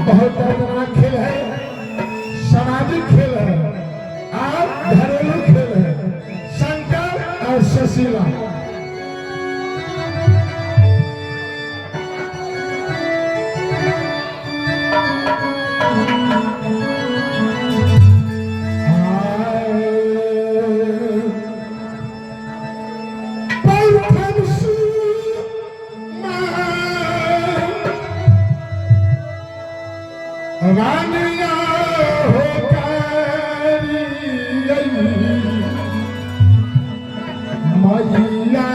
बहुत दर्दनाक खेल है, सामाजिक खेल है और घरेलू खेल है। शंकर और सुशीला रानिया हो मैया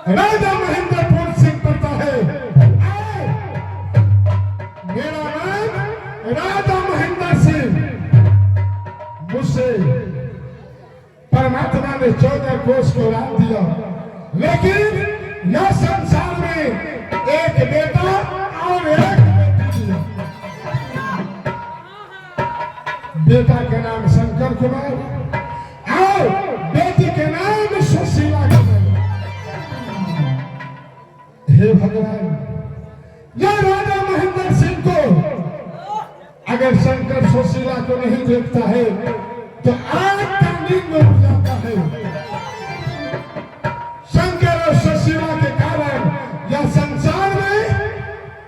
राजा महेंद्रपुर सिंह पड़ता है। मेरा नाम राजा महेंद्र सिंह। मुझसे परमात्मा ने 14 कोष को रात दिया, लेकिन यह संसार में एक बेटा और एक बेटी दिया। बेटा के नाम शंकर कुमार और बेटी के नाम सुशीला कुमार। हे भगवान, यह राजा महेंद्र सिंह को अगर शंकर सुशीला को नहीं देखता है तो आग का नींद में उड़ जाता है। शंकर और सुशीला के कारण यह संसार में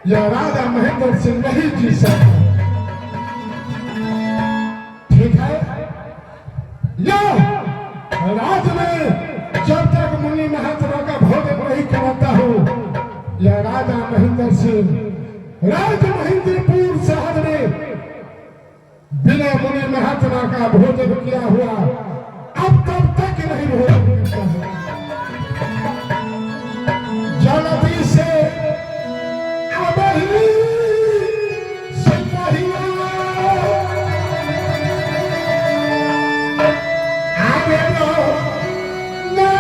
यह राजा महेंद्र सिंह नहीं जी सकता। ठीक है, यह राज में जब तक मुनि महात्मा का भोजन नहीं कराता हूँ, यह राजा महेंद्र सिंह राज महेंद्रपुर शहर में बिना मुनि महात्मा का भोजन किया हुआ अब तब तक नहीं भोजन करता है। जल्दी से अबही सिपाहिया आगे लो ना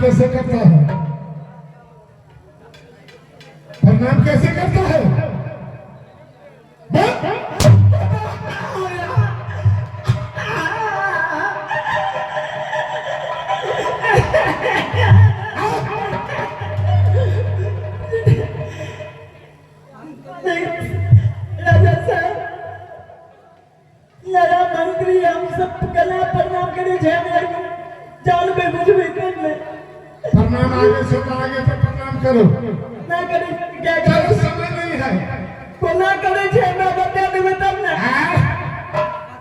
कैसे करता है? प्रणाम कैसे करता है? राजा साहब, मेरा मंत्री हम सब कला प्रणाम करे जान में मुझ भी कर ले। प्रणाम आगे से तो आगे से प्रणाम करो। ना करे क्या करो, समय नहीं है। को ना करे छे मैं बता देबे तब ना।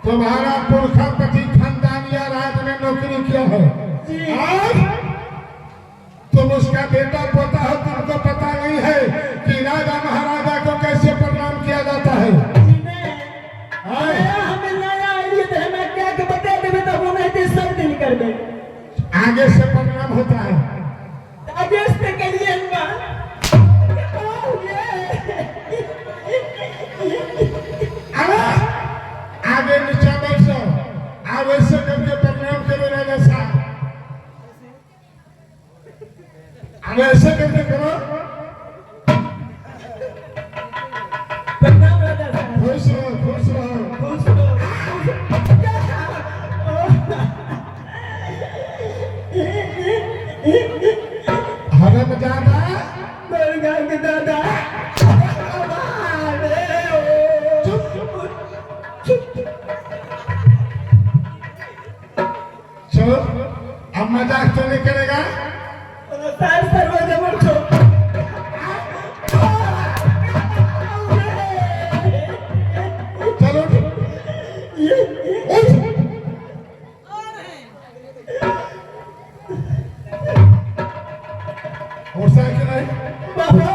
तुम्हारा पुरखापति खानदान या राज में नौकरी किया है और तुम उसका बेटा पोता हो, तुमको पता नहीं है कि राजा महाराजा को कैसे प्रणाम किया जाता है। हमें नया आइए तो हमें क्या के बता देबे तब हम ऐसे सब दिन कर दे। आगे से प्रणाम होता है। आगे से करिए अरे अब ऐसे करके करो। प्रणाम राजा साहब। खुश रहो, खुश रहो। खुश रहो। हरम जादा दुर्गा के दादा। चलो अब मजाक तो नहीं करेगा। सार सर्वजन को चलो और साइकिल है बाबा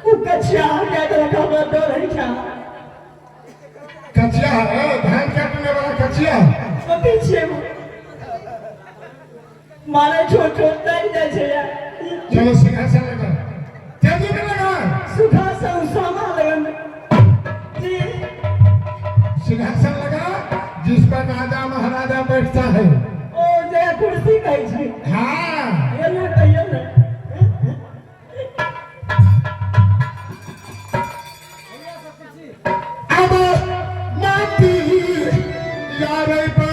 वो कच्चा क्या रखा हुआ दो नहीं क्या कचिया है, धान काटने वाला कचिया। वो पीछे मारे छोट छोट नहीं जैसे यार चलो सिंहासन लगा, तेजी में लगा। सुखासन सामा लगन जी सिंहासन लगा जिस पर राजा महाराजा बैठता है। ओ जय कुर्सी कही छी। हाँ ये ना कहियो ना अब माटी यारे पर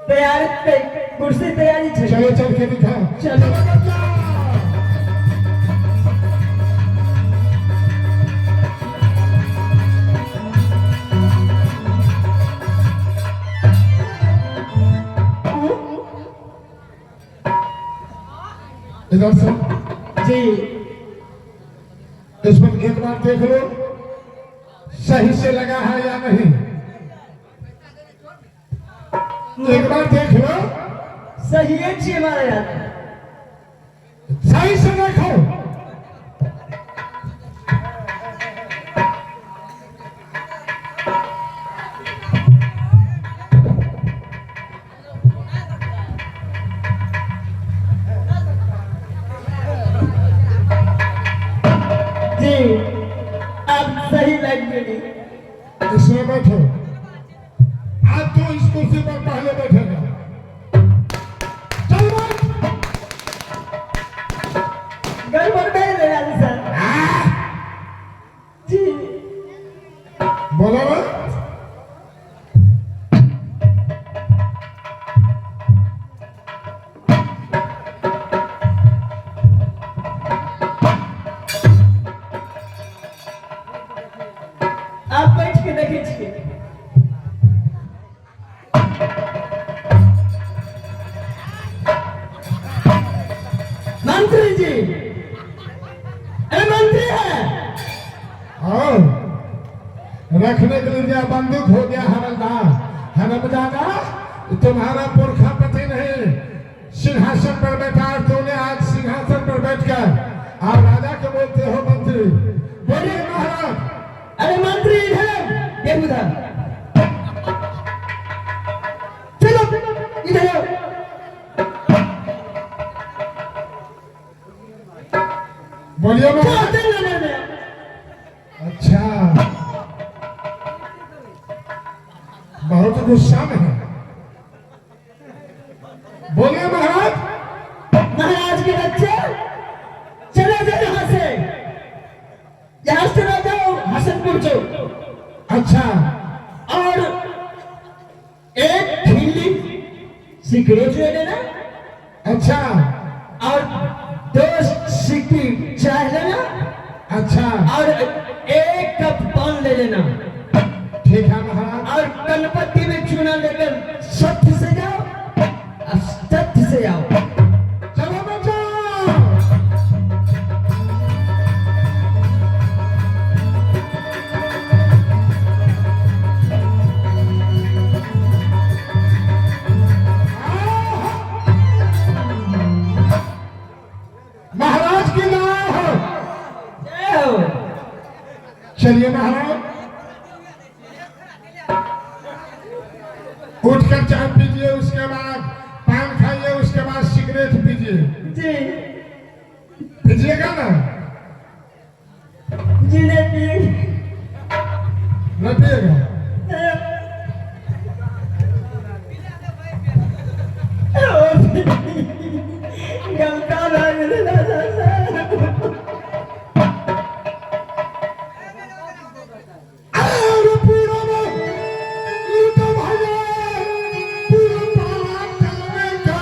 तैयार कुर्सी तैयारी छे। चलो चल के दिखा। चलो इधर से जी इस पर एक बार देख लो सही से लगा है या नहीं। एक बार देख लो सही है जी हमारा यार सही से देखो। जी अब सही लग गई। इसमें बैठो। आज तो इस कुर्सी पर पहले बैठेगा। चल बैठ। गड़बड़ नहीं ले रहा सर जी। बोलो ना। आप बैठ के देखिए। मंत्री जी अरे मंत्री है। हाँ रखने के लिए बंदूक हो गया हवलदार। हरमजादा तुम्हारा पुरखा पति नहीं सिंहासन पर बैठा और तूने आज सिंहासन पर बैठकर आप राजा को बोलते हो मंत्री। बोलिए महाराज। अरे मंत्री इधर ये उधर चलो इधर आओ। बोलिए महाराज। चल चल चल। अच्छा बहुत गुस्सा में है। बोलिए महाराज। महाराज के बच्चे चले जाओ यहाँ से। यहाँ से ना जाओ हसनपुर चौक। अच्छा और एक खिल्ली सिगरेट ले लेना अच्छा और 2 सिक्की चाय लेना अच्छा और 1 कप पान ले लेना ठीक है महाराज। और गणपति में चूना लेकर सत्य से जाओ और सत्य से आओ। चलो बच्चों महाराज की नाम हो। जय हो। चलिए महाराज उठकर चाय पीजिए, उसके बाद पान खाइए, उसके बाद सिगरेट पीजिए। जी पीजिएगा ना? जी नहीं पिएंगे। न पिएगा? गलता ना मेरे दादा साहब। अरे पूरा में लूटो भैया, पूरा बारात चलने का।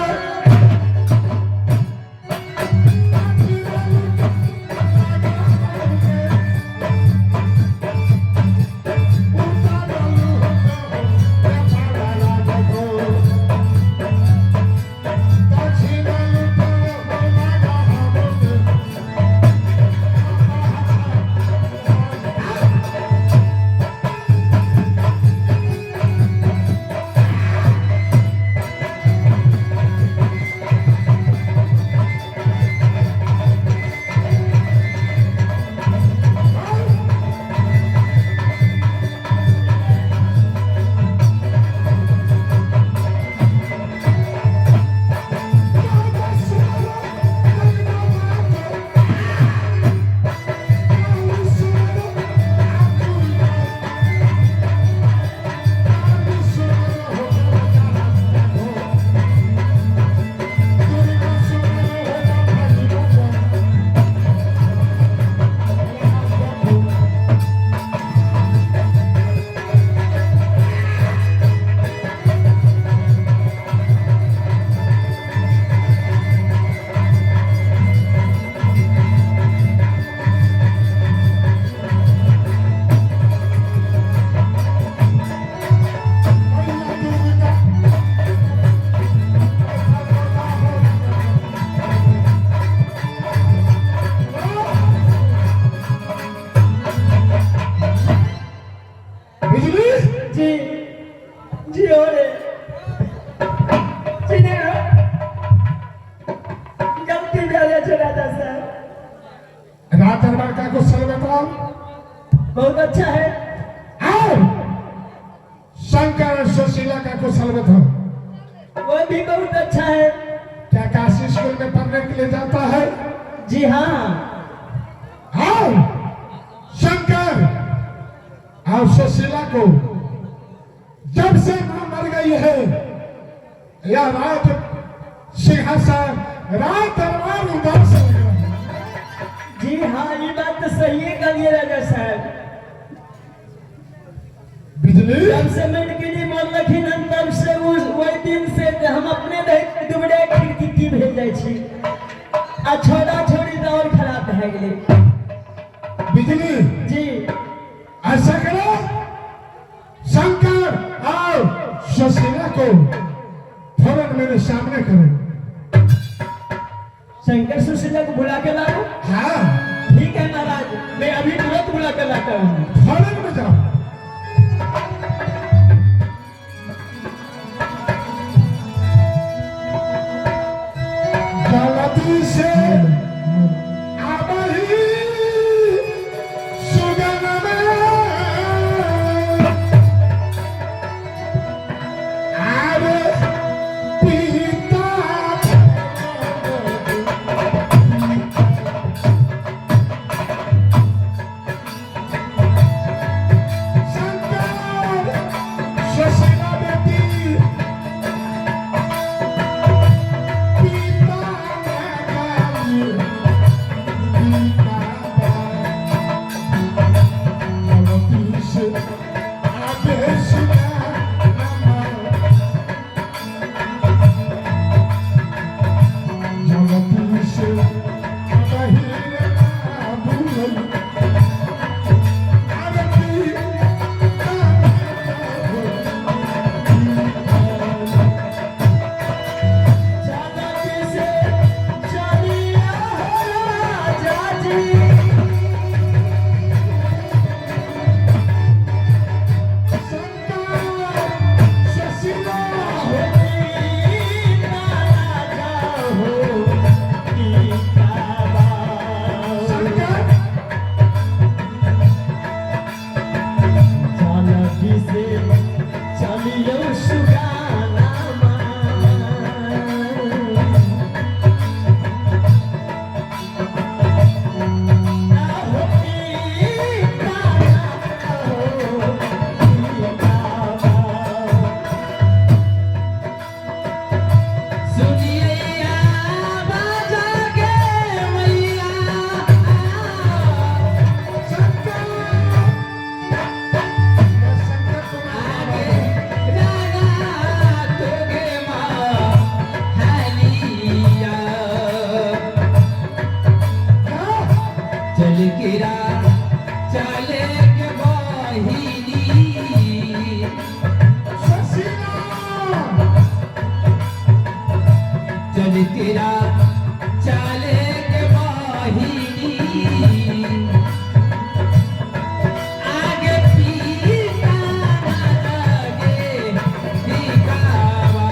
रात दरबार का कुशल बताओ। बहुत अच्छा है। और शंकर और सुशीला का कुशल बताओ। वो भी बहुत अच्छा है। क्या काशी स्कूल में पढ़ने के लिए जाता है? जी हाँ। और शंकर और सुशीला को जब से मां मर गई है, यह राज सिंहासन रात दरबार उदास हो गया। जी हाँ, ये बात तो सही है कहिए राजा साहब। बिजली जब से मैंने मन रखी न तब से वही दिन से हम अपने दुबड़े खिड़की भेज जाए छी। आ छोड़ा छोड़ी तो और खराब है गेले। बिजली जी ऐसा करो, शंकर और सुशीला को फौरन मेरे सामने करो। शंकर सुशीला को बुला के लाओ। हाँ ठीक है महाराज, मैं अभी तुरंत बुला कर लाता हूँ। फौरन में जाओ। जल्दी से आबही सुगन में आरे पीता शंकर सुशीला बेटी चली तेरा चाले के बाहिनी आगे पीता ना लगे दिखावा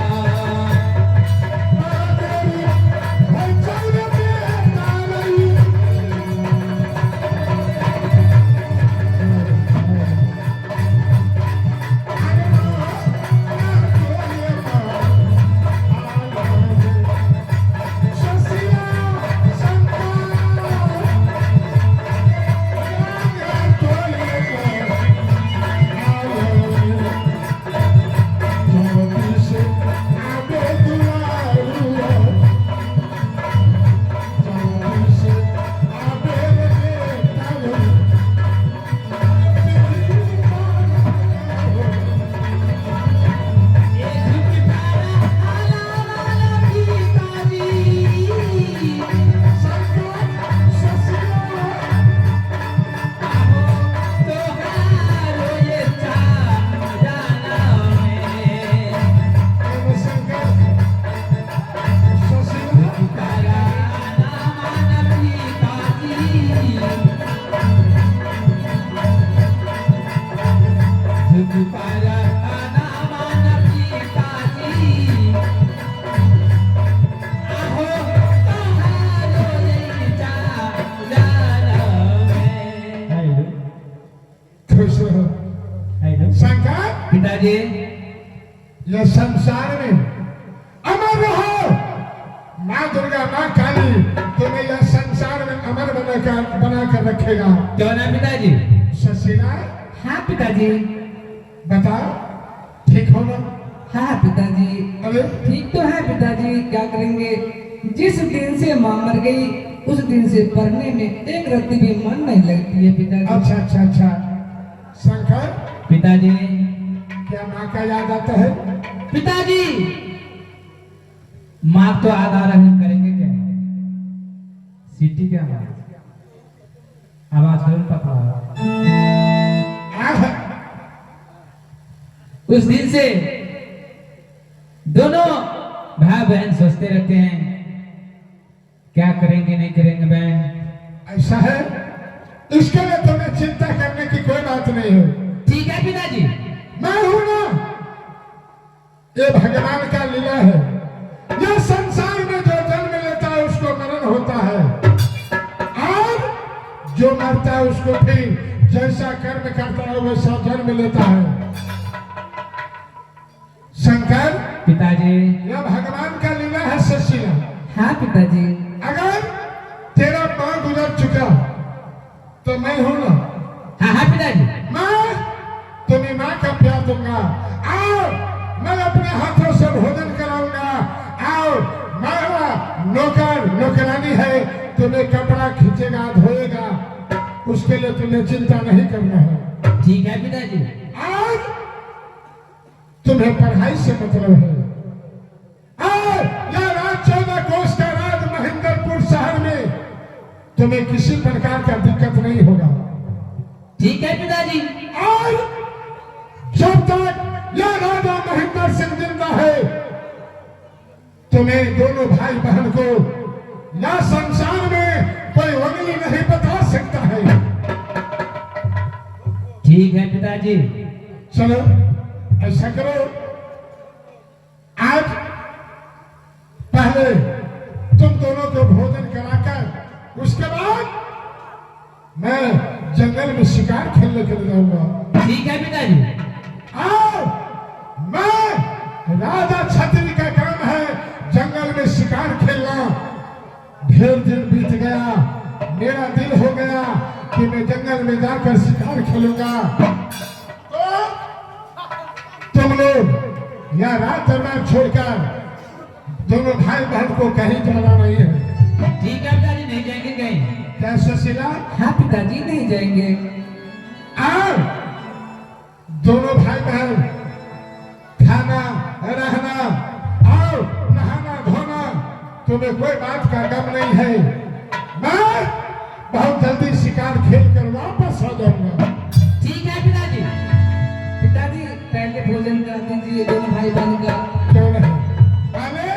खुश रहो शंकर। पिताजी यह संसार में अमर रहो। माँ दुर्गा माँ काली तुम्हें यह संसार में अमर बनाकर रखेगा। क्यों ना पिताजी? सुशीला हाँ पिताजी। बताओ ठीक हो ना? हाँ पिताजी अरे ठीक तो है पिताजी, क्या करेंगे। जिस दिन से माँ मर गई उस दिन से पढ़ने में एक रत्ती भी मन नहीं लगती है पिताजी। अच्छा अच्छा अच्छा शंकर पिताजी क्या माँ का याद आता है? पिताजी माँ तो आधा रही करेंगे क्या? सीटी क्या है? आवाज करो पकड़ा। उस दिन से दोनों भाई बहन सोचते रहते हैं क्या करेंगे नहीं करेंगे बहन। ऐसा है, इसके लिए तुम्हें चिंता करने की कोई बात नहीं है। ठीक है पिताजी। मैं हूं ना, ये भगवान का लीला है। यह संसार में जो जन्म लेता है उसको मरण होता है और जो मरता है उसको फिर जैसा कर्म करता है वैसा जन्म लेता है। शंकर पिताजी यह भगवान का लीला है। सुशीला हाँ पिताजी। अगर तेरा माँ गुजर चुका तो मैं हूं ना। हाँ हाँ पिताजी। मैं तुम्हें माँ का प्यार दूंगा और मैं अपने हाथों से भोजन कराऊंगा और मेरा नौकर नौकरानी है, तुम्हें कपड़ा खींचेगा धोएगा, उसके लिए तुम्हें चिंता नहीं करना है। ठीक है पिताजी। आज तुम्हें पढ़ाई से मतलब है और यह राज 14 कोस का राज महेंद्रपुर शहर में तुम्हें किसी प्रकार का दिक्कत नहीं होगा। ठीक है पिताजी। और जब तक यह राजा महेंद्र सिंह जिंदा है तुम्हें दोनों भाई बहन को या संसार में कोई उंगली नहीं बता सकता है। ठीक है पिताजी। चलो ऐसा करो, आज पहले तुम दोनों को भोजन कराकर उसके बाद मैं जंगल में शिकार खेलने के लिए जाऊंगा। ठीक है पिताजी। और मैं राजा छत्री का काम है जंगल में शिकार खेलना। ढेर दिन बीत गया, मेरा दिल हो गया कि मैं जंगल में जाकर शिकार खेलूंगा। तो तुम लोग यह रात दरबार छोड़कर दोनों भाई बहन को कहीं जाना नहीं है। ठीक है पिताजी, नहीं जाएंगे कहीं। क्या सुशीला? हाँ पिताजी नहीं जाएंगे। और दोनों भाई बहन खाना रहना और नहाना धोना तुम्हें कोई बात का गम नहीं है। मैं बहुत जल्दी शिकार खेल कर वापस आ जाऊंगा। ठीक है पिताजी। पिताजी पहले भोजन करा दीजिए दोनों भाई बहन का। क्यों नहीं? पहले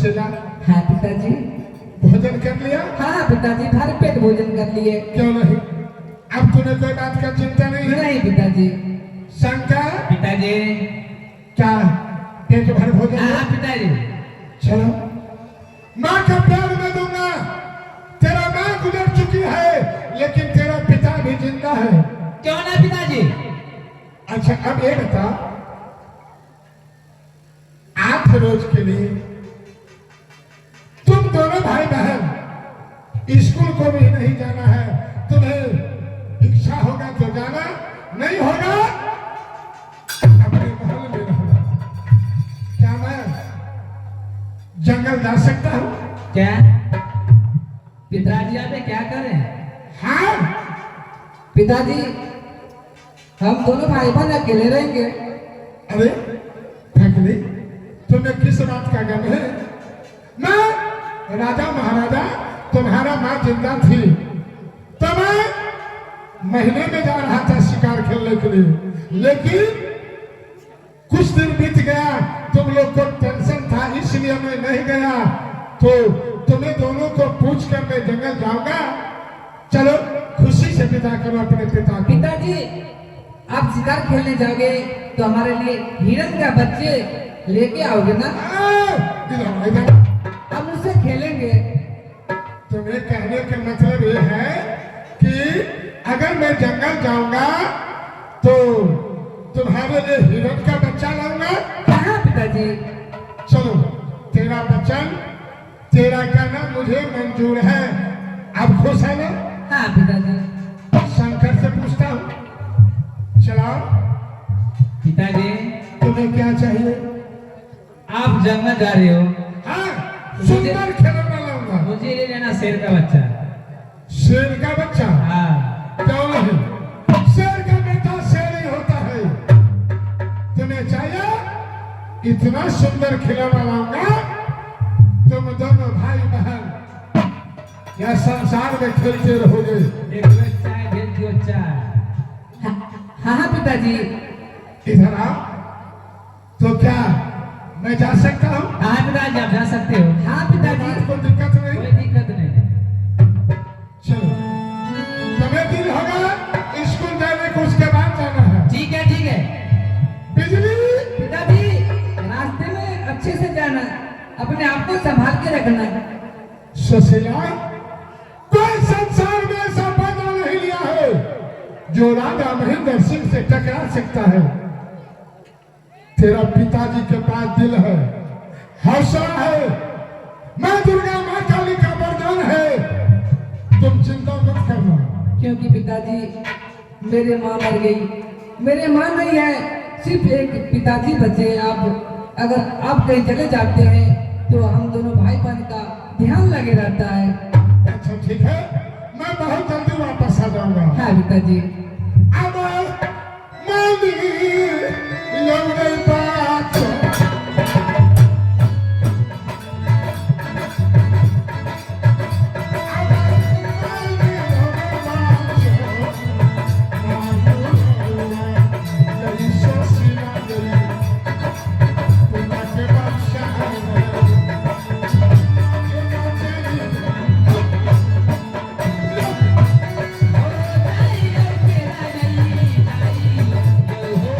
सुशीला, हाँ पिताजी। भोजन कर लिया? हाँ पिताजी, भर पेट भोजन कर लिए। क्यों नहीं? अब तूने कोई बात का चिंता नहीं है? नहीं पिताजी। शंकर, पिताजी। क्या पेट भर भोजन? हाँ पिताजी। चलो, माँ का प्यार मैं दूंगा। तेरा माँ गुजर चुकी है, लेकिन तेरा पिता भी जिंदा है। क्यों ना पिताजी? अच्छा, अब ये बता, 8 रोज के लिए तुम दोनों भाई बहन स्कूल को भी नहीं जाना है। तुम्हें इच्छा होगा तो जाना, नहीं होगा अपने महल में रहना। क्या मैं जंगल जा सकता हूँ? क्या पिताजी आप क्या करें? हाँ पिताजी, हम दोनों भाई बहन अकेले रहेंगे। अरे ठगली, तुम्हें किस बात का गम है? मैं राजा महाराजा, तुम्हारा माँ जिंदा थी तो मैं महीने में जा रहा था शिकार खेलने के लिए, लेकिन कुछ दिन बीत गया, तुम लोग को टेंशन था इसलिए मैं नहीं गया। तो तुम्हें दोनों को पूछ कर मैं जंगल जाऊंगा। चलो खुशी से विदा करो अपने पिता को। पिताजी, आप शिकार खेलने जाओगे तो हमारे लिए हिरन का बच्चे लेके आओगे ना? इधर इधर, हम उससे खेलेंगे। तुम्हें कहने का मतलब ये है कि अगर मैं जंगल जाऊंगा तो तुम्हारे लिए हिरन का बच्चा लाऊंगा। कहाँ पिताजी? चलो, तेरा वचन, तेरा कहना मुझे मंजूर है। अब खुश है ना? हाँ पिताजी। शंकर से पूछता हूँ, चलाओ। पिताजी, तुम्हें क्या चाहिए? आप जंगल जा रहे हो, हाँ, सुंदर खिलौना लाऊंगा। मुझे ले लेना शेर का बच्चा। शेर का बच्चा? हाँ। क्यों नहीं? शेर का बेटा शेर ही होता है। तुम्हें चाहिए? इतना सुंदर खिलौना लाऊंगा, तुम दोनों भाई बहन या संसार में खेलते रहोगे। एक बच्चा है, भेज दियो चार। हाँ हाँ पिताजी। इधर आओ। तो क्या मैं जा सकता हूँ? हाँ पिताजी, आप जा सकते हो। हाँ पिताजी। कोई दिक्कत नहीं? कोई दिक्कत नहीं। चलो, तुम्हें दिन होगा स्कूल जाने को, उसके बाद जाना है। ठीक है ठीक है। बिजली, पिताजी, रास्ते में अच्छे से जाना, अपने आप को संभाल के रखना। सुशीला, कोई संसार में ऐसा पैदा नहीं लिया है जो राजा महेंद्र सिंह से टकरा सकता है। तेरा पिताजी के पास दिल है, हौसला है, माँ दुर्गा माँ काली का वरदान है। तुम चिंता मत करना। क्योंकि पिताजी, मेरे माँ मर गई, मेरे माँ नहीं है, सिर्फ एक पिताजी बचे हैं। आप अगर आप कहीं चले जाते हैं तो हम दोनों भाई बहन का ध्यान लगे रहता है। अच्छा ठीक है, मैं बहुत जल्दी वापस आ जाऊंगा। हाँ पिताजी। अब मानी लौटे बात। Oh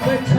अब